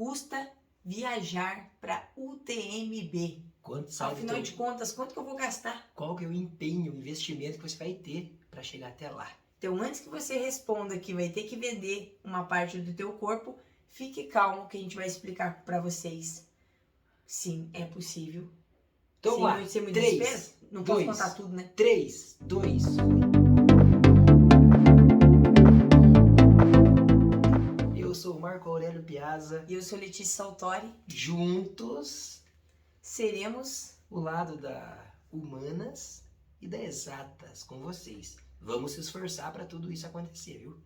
custa viajar para UTMB? Quanto saldo Afinal de contas, quanto que eu vou gastar? Qual que é o empenho, o investimento que você vai ter para chegar até lá? Então, antes que você responda que vai ter que vender uma parte do teu corpo, fique calmo que a gente vai explicar para vocês. Sim, é possível. Então vamos lá. Sem muito 3, desespero? Não 2, posso contar tudo, né? 3, 2, 1. Eu sou o Marco Aurélio Piazza. E eu sou Letícia Saltori. Juntos seremos o lado da humanas e da exatas com vocês. Vamos se esforçar para tudo isso acontecer, viu?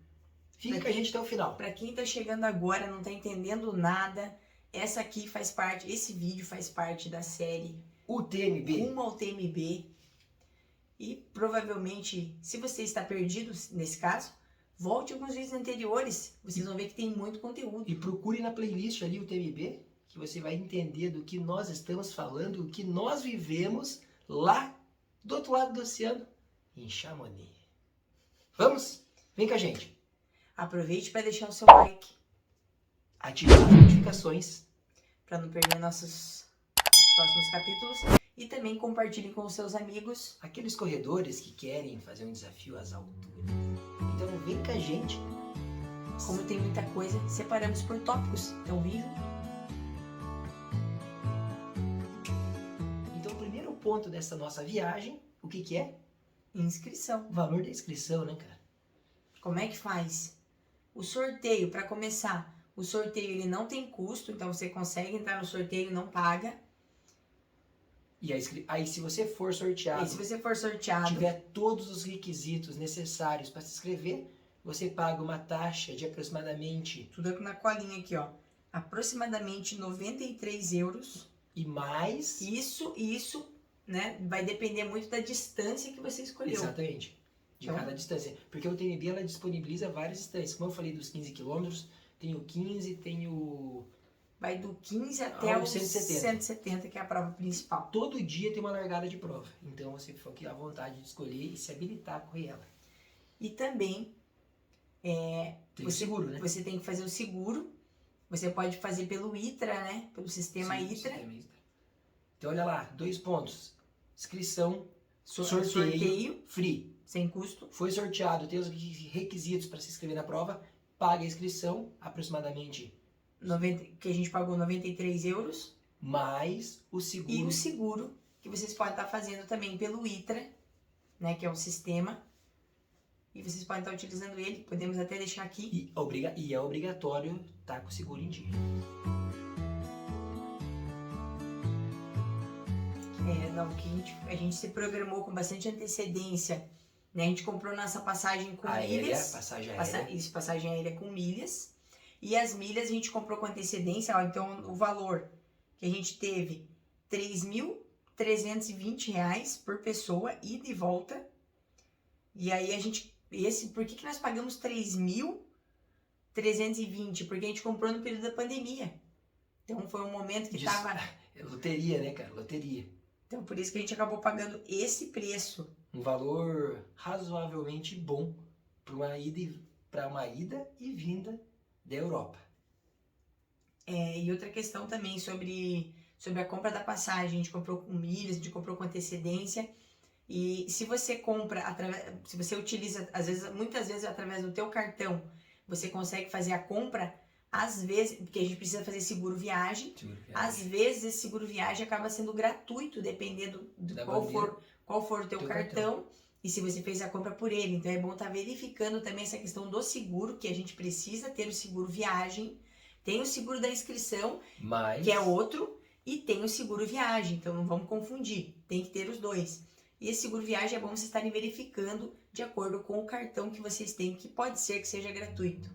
Fica com a gente até o final. Para quem tá chegando agora, não tá entendendo nada, esse vídeo faz parte da série UTMB. Rumo ao TMB. E provavelmente, se você está perdido nesse caso, volte alguns vídeos anteriores. Vocês vão ver que tem muito conteúdo. E procure na playlist ali o TMB, que você vai entender do que nós estamos falando, o que nós vivemos lá do outro lado do oceano, em Chamonix. Vamos? Vem com a gente. Aproveite para deixar o seu like. Ativar as notificações. Para não perder nossos próximos capítulos. E também compartilhe com os seus amigos. Aqueles corredores que querem fazer um desafio às alturas. Então vem com a gente. Como tem muita coisa, separamos por tópicos. Então vem junto. Então o primeiro ponto dessa nossa viagem, o que é? Inscrição. O valor da inscrição, né, cara? Como é que faz? O sorteio, para começar, o sorteio ele não tem custo, então você consegue entrar no sorteio e não paga. E aí se você for sorteado, tiver todos os requisitos necessários para se inscrever, você paga uma taxa de aproximadamente... Tudo aqui na colinha aqui, ó. Aproximadamente 93 euros. E mais... Isso, né, vai depender muito da distância que você escolheu. Exatamente. De cada distância. Porque o TMB, ela disponibiliza várias distâncias. Como eu falei dos 15 quilômetros, tem o 15, tem o... Vai do 15 até o 170, que é a prova principal. Todo dia tem uma largada de prova. Então você fica à vontade de escolher e se habilitar a correr ela. E também... tem o seguro, né? Você tem que fazer o seguro. Você pode fazer pelo ITRA, né? Pelo sistema ITRA. Então olha lá, 2 pontos. Inscrição, sorteio free. Sem custo. Foi sorteado, tem os requisitos para se inscrever na prova. Paga a inscrição, aproximadamente... que a gente pagou 93 euros. Mais o seguro. E o seguro, que vocês podem estar fazendo também pelo ITRA, né? Que é o sistema. E vocês podem estar utilizando ele. Podemos até deixar aqui. E é obrigatório estar com o seguro em dia. Que a gente se programou com bastante antecedência. Né? A gente comprou nossa passagem com milhas. Passagem aérea. Passagem aérea com milhas. E as milhas a gente comprou com antecedência. Ó, então, o valor que a gente teve, R$ 3.320 por pessoa, ida e volta. E aí a gente... por que nós pagamos 3.320? Porque a gente comprou no período da pandemia. Então foi um momento que estava... É loteria, né, cara? Loteria. Então por isso que a gente acabou pagando esse preço. Um valor razoavelmente bom para uma ida e vinda da Europa. E outra questão também sobre a compra da passagem. A gente comprou com milhas, a gente comprou com antecedência. E se você compra, se você utiliza, muitas vezes através do teu cartão, você consegue fazer a compra, às vezes, porque a gente precisa fazer seguro viagem. Às vezes esse seguro viagem acaba sendo gratuito, dependendo de qual for o teu cartão. E se você fez a compra por ele. Então é bom estar verificando também essa questão do seguro, que a gente precisa ter o seguro viagem. Tem o seguro da inscrição, que é outro, e tem o seguro viagem. Então não vamos confundir, tem que ter os dois. E esse seguro viagem é bom vocês estarem verificando de acordo com o cartão que vocês têm, que pode ser que seja gratuito.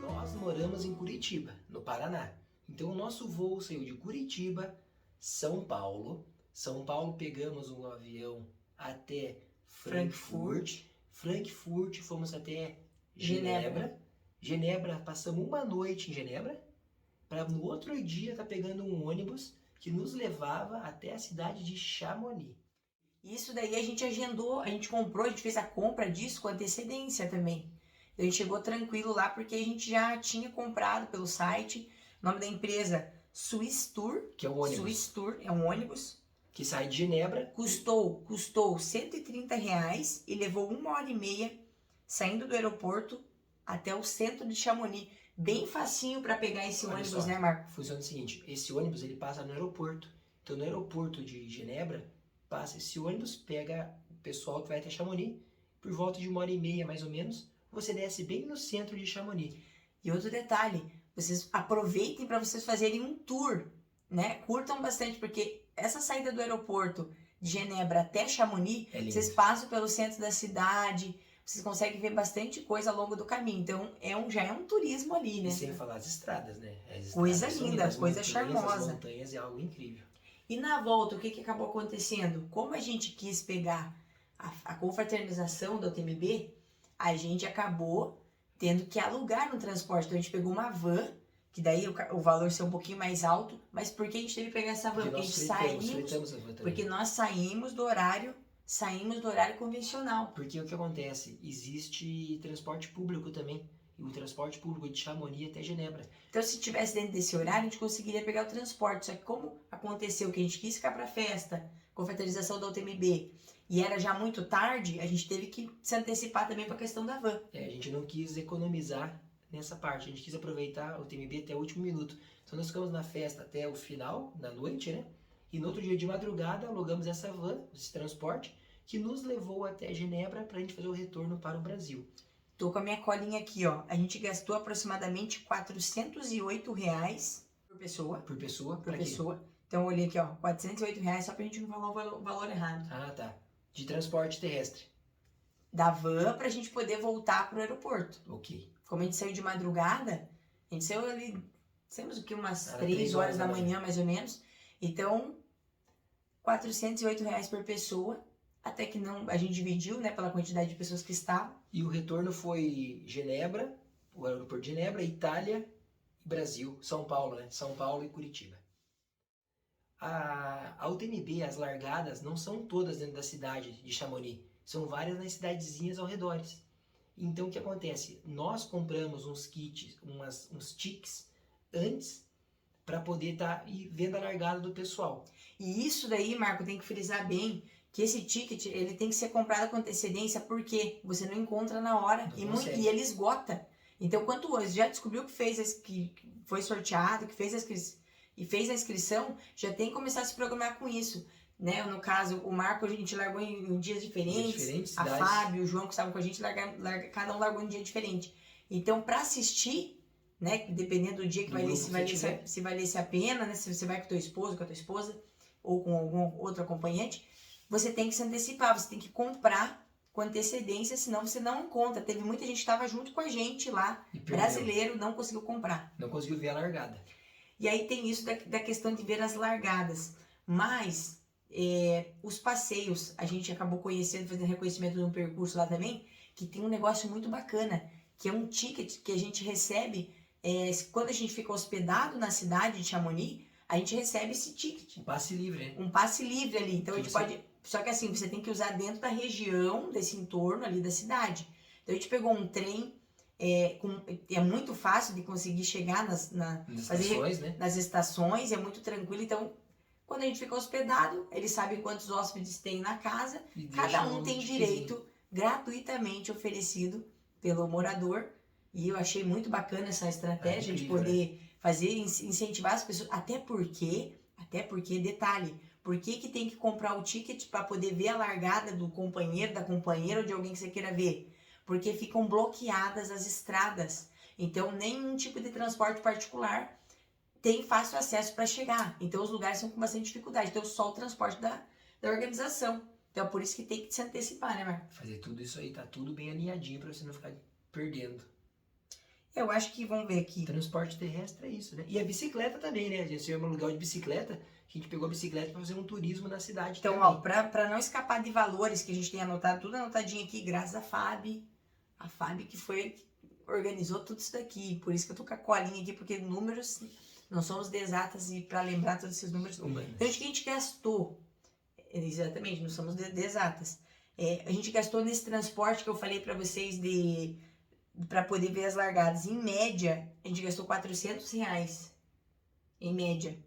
Nós moramos em Curitiba, no Paraná. Então o nosso voo saiu de Curitiba, São Paulo. São Paulo pegamos um avião até Frankfurt, fomos até Genebra, passamos uma noite em Genebra, para no outro dia estar pegando um ônibus que nos levava até a cidade de Chamonix. Isso daí a gente agendou, a gente comprou, a gente fez a compra disso com antecedência também. Então a gente chegou tranquilo lá porque a gente já tinha comprado pelo site, O nome da empresa, Swiss Tour. Que é um ônibus. Swiss Tour, é um ônibus. Que sai de Genebra. Custou R$130 e levou 1h30 saindo do aeroporto até o centro de Chamonix. Bem facinho para pegar esse Olha ônibus, só, né, Marco? Funciona o seguinte, esse ônibus ele passa no aeroporto. Então no aeroporto de Genebra, passa esse ônibus, pega o pessoal que vai até Chamonix, por volta de 1h30 mais ou menos, você desce bem no centro de Chamonix. E outro detalhe, vocês aproveitem para vocês fazerem um tour, né? Curtam bastante, porque essa saída do aeroporto de Genebra até Chamonix, vocês passam pelo centro da cidade, vocês conseguem ver bastante coisa ao longo do caminho. Então, já é um turismo ali, né? E sem falar as estradas, né? As Coisa estradas linda, coisa as charmosa. As montanhas é algo incrível. E na volta, o que acabou acontecendo? Como a gente quis pegar a confraternização da UTMB, a gente acabou tendo que alugar no transporte. Então, a gente pegou uma van, que daí o valor ser um pouquinho mais alto. Mas por que a gente teve que pegar essa van? Porque a gente porque nós saímos do horário convencional. Porque o que acontece? Existe transporte público também. E o transporte público de Chamonix até Genebra. Então, se tivesse dentro desse horário, a gente conseguiria pegar o transporte. Só que como aconteceu que a gente quis ficar para a festa, confraternização da UTMB, e era já muito tarde, a gente teve que se antecipar também para a questão da van. A gente não quis economizar nessa parte. A gente quis aproveitar o UTMB até o último minuto. Então, nós ficamos na festa até o final, da noite, né? E no outro dia de madrugada, alugamos essa van, esse transporte, que nos levou até Genebra para a gente fazer o retorno para o Brasil. Tô com a minha colinha aqui, ó. A gente gastou aproximadamente R$408 por pessoa. Por pessoa? Por pessoa. Então, eu olhei aqui, ó. R$408, só pra gente não falar o valor errado. Ah, tá. De transporte terrestre. Da van pra gente poder voltar pro aeroporto. Ok. Como a gente saiu de madrugada, a gente saiu ali, saímos o que? Umas 3 horas da manhã, mais ou menos. Então, R$408 por pessoa. Até que não, a gente dividiu, né, pela quantidade de pessoas que estavam. E o retorno foi Genebra, o aeroporto de Genebra, Itália e Brasil, São Paulo, né? São Paulo e Curitiba. A UTMB, as largadas, não são todas dentro da cidade de Chamonix. São várias nas cidadezinhas ao redor. Então, o que acontece? Nós compramos uns kits, uns tickets antes para poder estar vendo a largada do pessoal. E isso daí, Marco, tem que frisar bem, que esse ticket ele tem que ser comprado com antecedência, porque você não encontra na hora e ele esgota. Então, quanto antes já descobriu que foi sorteado, que fez a inscrição, já tem que começar a se programar com isso. Né? No caso, o Marco a gente largou em dias diferentes, a Fábio, o João que estavam com a gente, cada um largou em um dia diferente. Então, para assistir, né, dependendo do dia que vai ler, se vai ler a pena, né, se você vai com teu esposo, com a tua esposa, ou com algum outro acompanhante, você tem que se antecipar, você tem que comprar com antecedência, senão você não encontra. Teve muita gente que estava junto com a gente lá, brasileiro, não conseguiu comprar. Não conseguiu ver a largada. E aí tem isso da questão de ver as largadas. Mas os passeios, a gente acabou conhecendo, fazendo reconhecimento de um percurso lá também, que tem um negócio muito bacana, que é um ticket que a gente recebe quando a gente fica hospedado na cidade de Chamonix, a gente recebe esse ticket. Um passe livre, né? Um passe livre ali. Então a gente pode... Só que assim, você tem que usar dentro da região, desse entorno ali da cidade. Então a gente pegou um trem, é muito fácil de conseguir chegar nas estações, né? Nas estações, é muito tranquilo. Então, quando a gente fica hospedado, eles sabem quantos hóspedes tem na casa. Cada um tem direito gratuitamente oferecido pelo morador. E eu achei muito bacana essa estratégia de poder incentivar as pessoas. Até porque, detalhe, por que tem que comprar o ticket para poder ver a largada do companheiro, da companheira ou de alguém que você queira ver? Porque ficam bloqueadas as estradas. Então, nenhum tipo de transporte particular tem fácil acesso para chegar. Então, os lugares são com bastante dificuldade. Então, só o transporte da organização. Então, é por isso que tem que se antecipar, né, Marco? Fazer tudo isso aí, tá tudo bem alinhadinho para você não ficar perdendo. Eu acho que, vamos ver aqui. Transporte terrestre é isso, né? E a bicicleta também, né? A gente ia num lugar de bicicleta, a gente pegou a bicicleta para fazer um turismo na cidade. Então, também. ó, para não escapar de valores que a gente tem anotado, tudo anotadinho aqui, graças a Fábio. A Fábio que organizou tudo isso daqui. Por isso que eu tô com a colinha aqui, porque números, não somos de exatas e para lembrar todos esses números. Humanas. Então, o que a gente gastou? Exatamente, não somos de exatas. A gente gastou nesse transporte que eu falei para vocês para poder ver as largadas. Em média, a gente gastou R$400. em média.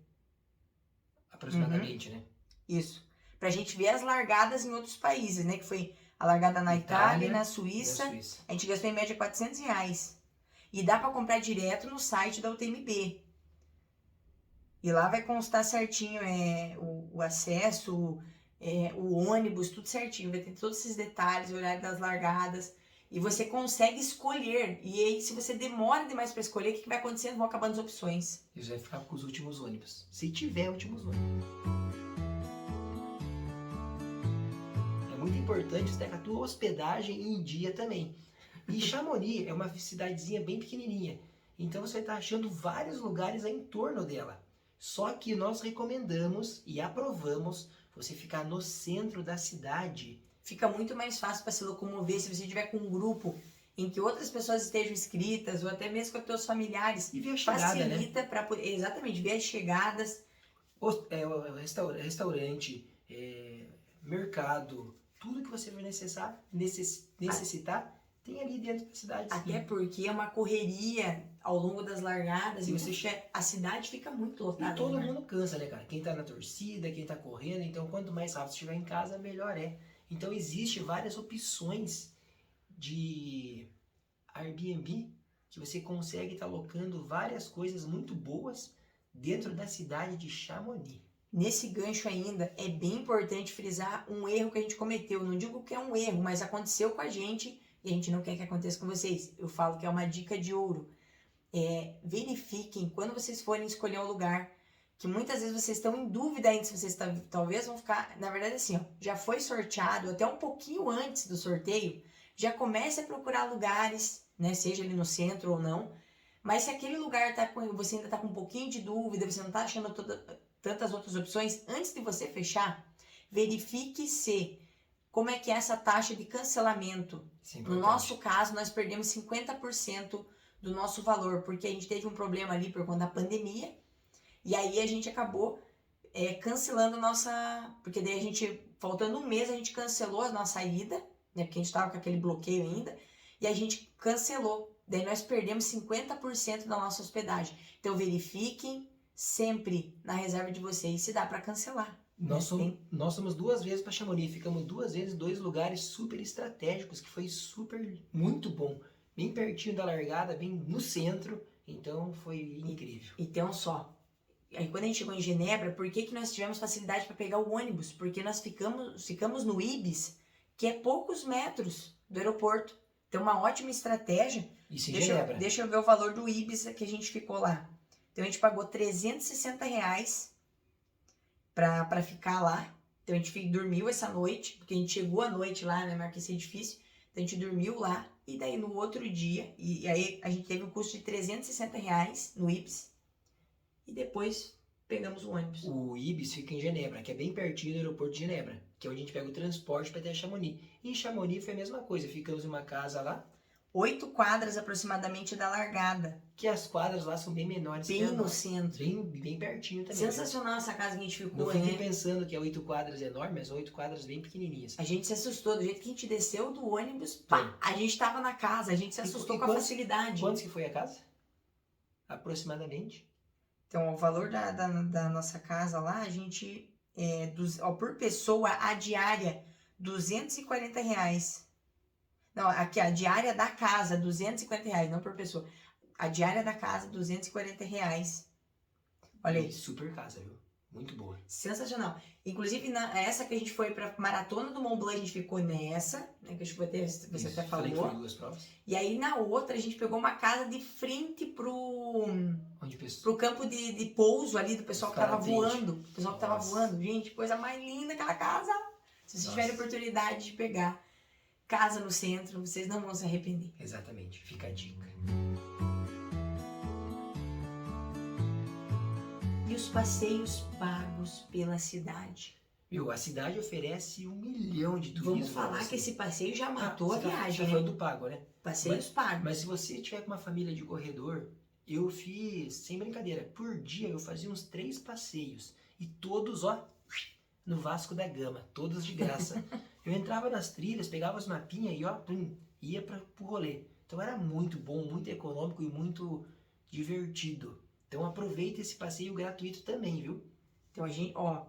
Aproximadamente, né? Isso. Pra gente ver as largadas em outros países, né? Que foi a largada na Itália e na E na Suíça. Suíça. A gente gastou em média R$ 400. E dá pra comprar direto no site da UTMB. E lá vai constar certinho o acesso, o ônibus, tudo certinho. Vai ter todos esses detalhes, o horário das largadas. E você consegue escolher. E aí, se você demora demais para escolher, o que vai acontecendo? Vão acabando as opções. E você vai ficar com os últimos ônibus. Se tiver últimos ônibus. É muito importante você ter a tua hospedagem em dia também. E Chamonix é uma cidadezinha bem pequenininha. Então você vai estar achando vários lugares em torno dela. Só que nós recomendamos e aprovamos você ficar no centro da cidade. Fica muito mais fácil para se locomover se você tiver com um grupo em que outras pessoas estejam inscritas, ou até mesmo com os teus familiares. E ver a chegada, né? Facilita para exatamente ver as chegadas. Restaurante, mercado, tudo que você vai necessitar tem ali dentro da cidade. Até porque é uma correria ao longo das largadas e a cidade fica muito lotada. E todo mundo cansa, né, cara? Quem tá na torcida, quem tá correndo, então quanto mais rápido estiver em casa, melhor é. Então existe várias opções de Airbnb que você consegue estar alocando várias coisas muito boas dentro da cidade de Chamonix. Nesse gancho ainda, é bem importante frisar um erro que a gente cometeu. Não digo que é um erro, mas aconteceu com a gente e a gente não quer que aconteça com vocês. Eu falo que é uma dica de ouro. Verifiquem quando vocês forem escolher um lugar, que muitas vezes vocês estão em dúvida ainda se vocês talvez vão ficar, na verdade assim, ó, já foi sorteado, até um pouquinho antes do sorteio, já comece a procurar lugares, né, seja ali no centro ou não, mas se aquele lugar você ainda está com um pouquinho de dúvida, você não está achando tantas outras opções, antes de você fechar, verifique como é que é essa taxa de cancelamento. No nosso caso, nós perdemos 50% do nosso valor, porque a gente teve um problema ali por conta da pandemia, e aí a gente acabou cancelando a nossa... Porque daí a gente, faltando um mês, a gente cancelou a nossa ida, né, porque a gente estava com aquele bloqueio ainda, e a gente cancelou. Daí nós perdemos 50% da nossa hospedagem. Então verifiquem sempre na reserva de vocês se dá para cancelar. Nós somos 2 vezes para Chamonix, ficamos 2 vezes em 2 lugares super estratégicos, que foi muito bom. Bem pertinho da largada, bem no centro, então foi incrível. Então só, aí quando a gente chegou em Genebra, por que nós tivemos facilidade para pegar o ônibus? Porque nós ficamos no Ibis, que é poucos metros do aeroporto. Então uma ótima estratégia. Isso em Genebra. Deixa eu ver o valor do Ibis que a gente ficou lá. Então a gente pagou R$360 para ficar lá. Então a gente dormiu essa noite, porque a gente chegou à noite lá, né, Marquês Edifício. Então a gente dormiu lá, e daí no outro dia, e aí a gente teve um custo de R$360 no Ibis, e depois pegamos o ônibus. O Ibis fica em Genebra, que é bem pertinho do aeroporto de Genebra, que é onde a gente pega o transporte para até Chamonix. E em Chamonix foi a mesma coisa, ficamos em uma casa lá. 8 quadras aproximadamente da largada. Que as quadras lá são bem menores. Bem no centro. Bem pertinho também. Sensacional essa casa que a gente ficou, né? Não fiquem pensando que é 8 quadras enormes, mas 8 quadras bem pequenininhas. A gente se assustou, do jeito que a gente desceu do ônibus, pá, a gente tava na casa, a gente se assustou com a facilidade. Quantos que foi a casa? Aproximadamente? Então, o valor da nossa casa lá, a gente, por pessoa, a diária, R$240. Não, aqui a diária da casa, R$250, não por pessoa. A diária da casa, R$240. Olha aí. Super casa, viu? Muito boa. Sensacional. Inclusive, essa que a gente foi pra Maratona do Mont Blanc, a gente ficou nessa, né, que você até falou. Falei que foram 2 provas. E aí, na outra, a gente pegou uma casa de frente pro campo de pouso ali, do pessoal que tava voando. O pessoal que tava voando. Gente, coisa mais linda aquela casa. Se vocês tiverem oportunidade de pegar casa no centro, vocês não vão se arrepender. Exatamente, fica a dica. E os passeios pagos pela cidade? Viu, a cidade oferece 1 milhão de turismo. Vamos falar que esse passeio já matou a viagem, né? Foi do pago, né? Passeios pagos. Mas se você tiver com uma família de corredor, eu fiz, sem brincadeira, por dia eu fazia uns 3 passeios. E todos, no Vasco da Gama, todos de graça. Eu entrava nas trilhas, pegava os mapinhas e ia pro rolê. Então era muito bom, muito econômico e muito divertido. Então aproveita esse passeio gratuito também, viu? Então a gente, ó,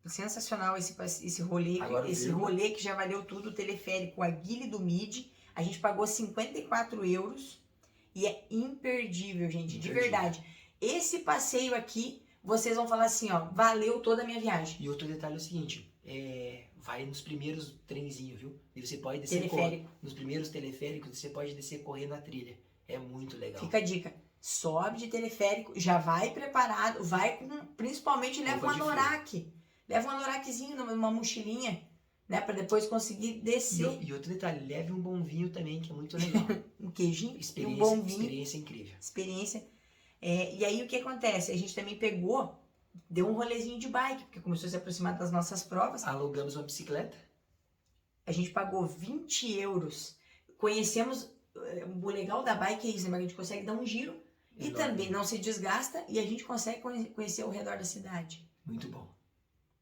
sensacional esse rolê, Agora, esse viu? rolê que já valeu tudo, o teleférico, a Guile do Midi, a gente pagou 54 euros e é imperdível, gente, de Imperdível. verdade. Esse passeio aqui, vocês vão falar assim, ó, valeu toda a minha viagem. E outro detalhe é o seguinte, vai nos primeiros trenzinhos, viu? E você pode descer Teleférico. nos primeiros teleféricos, você pode descer correndo a trilha. É muito legal. Fica a dica. Sobe de teleférico, já vai preparado, vai com, principalmente leva Roupa um de frio. anorak. Leva um anorakzinho, uma mochilinha, né, para depois conseguir descer. E outro detalhe, leve um bom vinho também, que é muito legal. Um queijinho, e um Experiência, bom vinho. experiência incrível. Experiência. E aí o que acontece? A gente também pegou, deu um rolezinho de bike, porque começou a se aproximar das nossas provas. Alugamos uma bicicleta. A gente pagou 20 euros. Conhecemos, o legal da bike é isso, né? A gente consegue dar um giro e Enorme. também não se desgasta e a gente consegue conhecer o redor da cidade. Muito bom.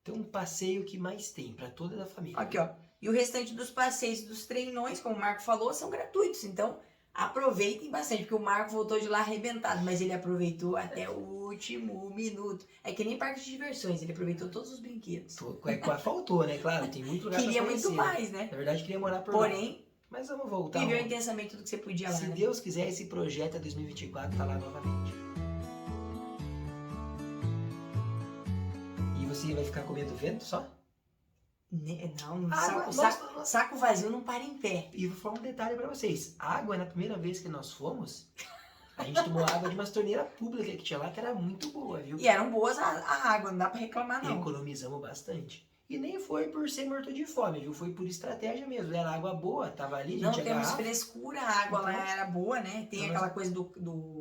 Então, um passeio que mais tem para toda a família. Aqui, ó. E o restante dos passeios, dos treinões, como o Marco falou, são gratuitos. Então, aproveitem bastante, porque o Marco voltou de lá arrebentado, mas ele aproveitou até o último minuto. É que nem parque de diversões, ele aproveitou todos os brinquedos. Faltou, né? Claro, tem muito lugar Queria pra conhecer. muito mais, né? Na verdade, queria morar por lá. Porém, Mas vamos voltar. viveu intensamente tudo que você podia lá, Se né? Deus quiser, esse projeto é 2024, tá lá novamente. E você vai ficar comendo vento só? Não, Água, saco vazio não para em pé. E vou falar um detalhe pra vocês. A água, na primeira vez que nós fomos, a gente tomou água de uma torneira pública que tinha lá, que era muito boa, viu? E eram boas a água, não dá pra reclamar, não. Economizamos bastante. E nem foi por ser morto de fome, viu? Foi por estratégia mesmo. Era água boa, tava ali, a Não gente temos agarrava. frescura, a água Então, lá era boa, né? Tem então aquela coisa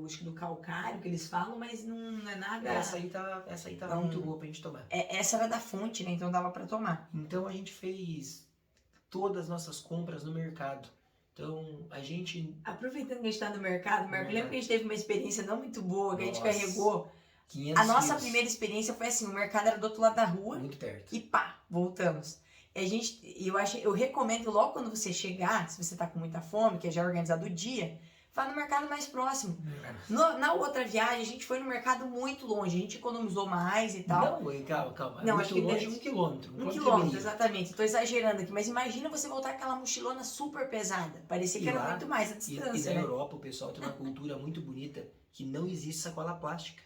acho que do calcário que eles falam, mas não é nada. Essa aí tava Não. muito boa pra gente tomar. Essa era da fonte, né? Então dava pra tomar. Então a gente fez todas as nossas compras no mercado. Então a gente... Aproveitando que a gente tá no mercado, Marco, Verdade. lembra que a gente teve uma experiência não muito boa, que a gente Nossa, carregou. 500 A nossa quilos, primeira experiência foi assim, o mercado era do outro lado da rua muito perto. e pá, voltamos. Eu recomendo logo quando você chegar, se você tá com muita fome, que é já organizado o dia, vá no mercado mais próximo. Na outra viagem, a gente foi no mercado muito longe, a gente economizou mais e tal. Não, calma. Não, Muito acho que longe, deve- 1 quilômetro. 1 e quilômetro, meio. exatamente. Tô exagerando aqui, mas imagina você voltar com aquela mochilona super pesada. Parecia que E era lá- muito mais a E distância, na né? Europa o pessoal tem uma cultura muito bonita que não existe sacola plástica.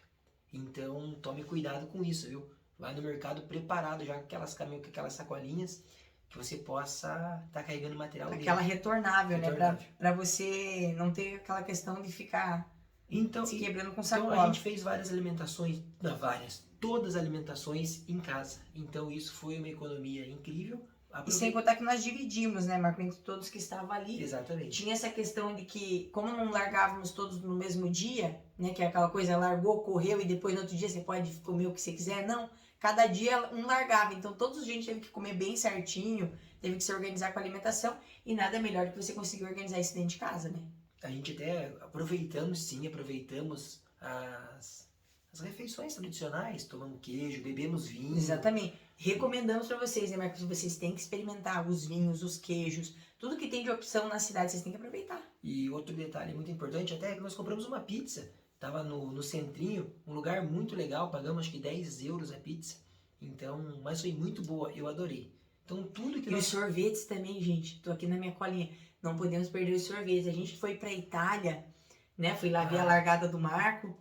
Então tome cuidado com isso, viu? Vai no mercado preparado já com aquelas sacolinhas que você possa estar carregando material Aquela dentro. retornável, né? Retornável. Pra você não ter aquela questão de ficar Então, se quebrando com então sacola. a gente fez várias alimentações, todas as alimentações em casa. Então isso foi uma economia incrível. E sem contar que nós dividimos, né, Marco? Entre todos que estavam ali. Exatamente. Tinha essa questão de que, como não largávamos todos no mesmo dia, né? Que é aquela coisa, largou, correu e depois no outro dia você pode comer o que você quiser. Não. Cada dia um largava. Então todos os dias a gente teve que comer bem certinho, teve que se organizar com a alimentação. E nada melhor do que você conseguir organizar isso dentro de casa, né? A gente até aproveitamos as refeições tradicionais, tomamos queijo, bebemos vinho. Exatamente. Recomendamos pra vocês, né, Marcos? Vocês têm que experimentar os vinhos, os queijos, tudo que tem de opção na cidade, vocês têm que aproveitar. E outro detalhe muito importante, até que nós compramos uma pizza. Tava no centrinho, um lugar muito legal, pagamos acho que 10 euros a pizza. Então, mas foi muito boa, eu adorei. Então tudo que E os sorvetes também, gente. Tô aqui na minha colinha. Não podemos perder os sorvetes. A gente foi pra Itália, né? Fui lá ver a largada do Marco.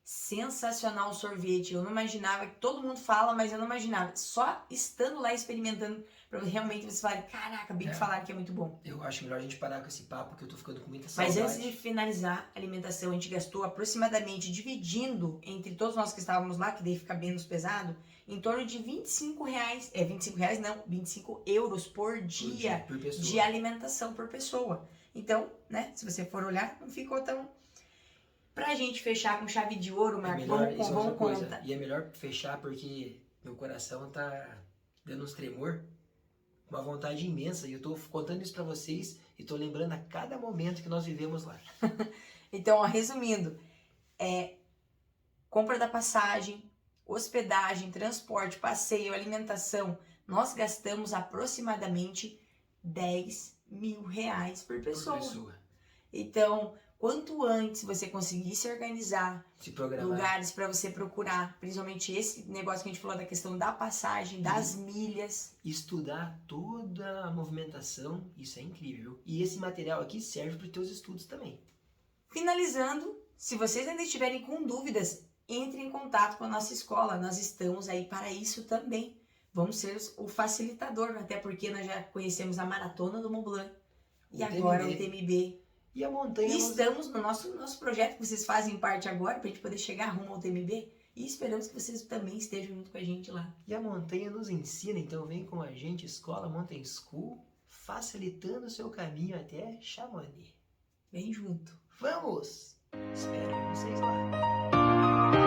Sensacional o sorvete. Eu não imaginava, que todo mundo fala, mas eu não imaginava. Só estando lá experimentando, pra realmente você falar, caraca, bem que falaram que é muito bom. Eu acho melhor a gente parar com esse papo, que eu tô ficando com muita Mas saudade. antes de finalizar a alimentação, a gente gastou aproximadamente, dividindo entre todos nós que estávamos lá, que daí fica menos pesado, em torno de 25 reais, 25 reais não, 25 euros por dia por pessoa. de alimentação por pessoa. Então, né, se você for olhar, não ficou tão... Pra gente fechar com chave de ouro, Marco, Isso é outra vamos coisa. conta. E é melhor fechar porque meu coração tá dando uns tremor, uma vontade imensa. E eu tô contando isso pra vocês e tô lembrando a cada momento que nós vivemos lá. Então, ó, resumindo, compra da passagem, hospedagem, transporte, passeio, alimentação, nós gastamos aproximadamente 10 mil reais por pessoa. Então, quanto antes você conseguir se organizar, Se programar. lugares para você procurar, principalmente esse negócio que a gente falou da questão da passagem, das milhas. Estudar toda a movimentação, isso é incrível. E esse material aqui serve para os teus estudos também. Finalizando, se vocês ainda estiverem com dúvidas, entre em contato com a nossa escola. Nós estamos aí para isso também. Vamos ser o facilitador, até porque nós já conhecemos a Maratona do Mont Blanc e agora o TMB. E a montanha... E estamos no nosso projeto, que vocês fazem parte agora, para a gente poder chegar rumo ao TMB. E esperamos que vocês também estejam junto com a gente lá. E a montanha nos ensina, então vem com a gente, Escola Mountain School, facilitando o seu caminho até Chamonix. Vem junto. Vamos! Espero vocês lá!